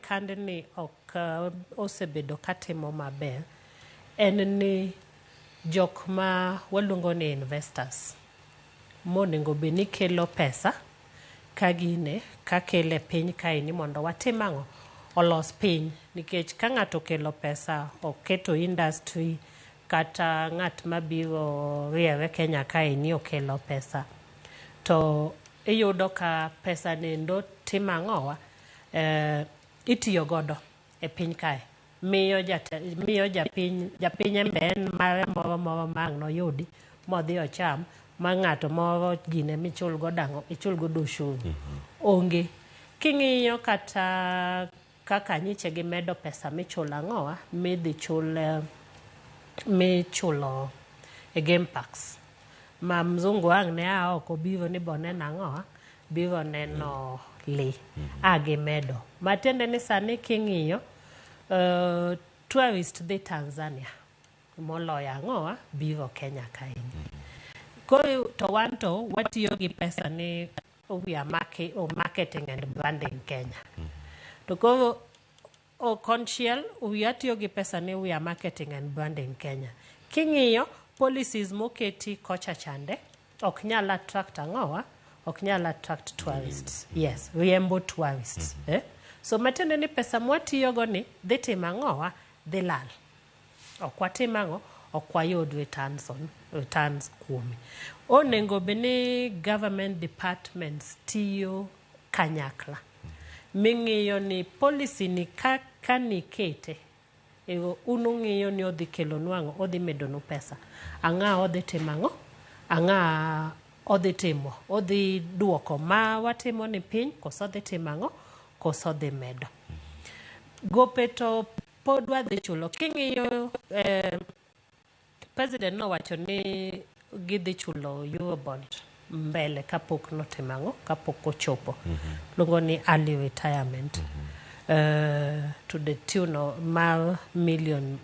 sirikande ni ok osebedo katimo maber en ni jok ma waluongo ni investors monego be ni kelo pesa kagine kakele piny kaini mondo watim ang'o olos piny nikech ka ng'ato kelo pesa oketo industry kata ng'at mabiro riewe Kenya kaini okelo pesa to iyudo ka pesa nendo timo ang'owa itiyo godo e piny kae miyo japiny embe en mare moro mang' noyudi modhi ocham ma ng'ato moro gine michul go dang'o ichul go ushuru onge king'iyo kata kaka nyiche gi medo pesa michulo ang'owa michulo e game parks ma mzungu ang' ne oko biro ni boneno ang'owa biro neno lee gimedo matiende ni sani king'iyo tourist dhi Tanzania moloyo ang'owa biro Kenya kaini to wan to watiyo gi pesa ni we are marketing and branding Kenya to koro konchiel we atiyo gi pesa ni we are marketing and branding Kenya king'iyo policies moketi kocha chande ok nyal attract ang'owa ok nyal attract tourists yes riembo tourists so matiende ni pesa mwatiyo go ni dhi timo ang'owa dhi lal ok watim ang'o ok wayud returns kuome onego be ni government departments tiyo kanyakla ming'iyo ni policy ni ka nikete unung'iyo ni odhi kelo nwang'o odhi medonu pesa ang'a odhi timo ang'o ang'a odhi timo odhi duoko ma watimo ni piny koso odhi timo ang'o koso odhi medo gope to pod wadhi chulo king'iyo president nowacho ni gidhi chulo Eurobond mbele kapok notimo ang'o kapok ochopo luongo ni early retirement to the tune of $1 million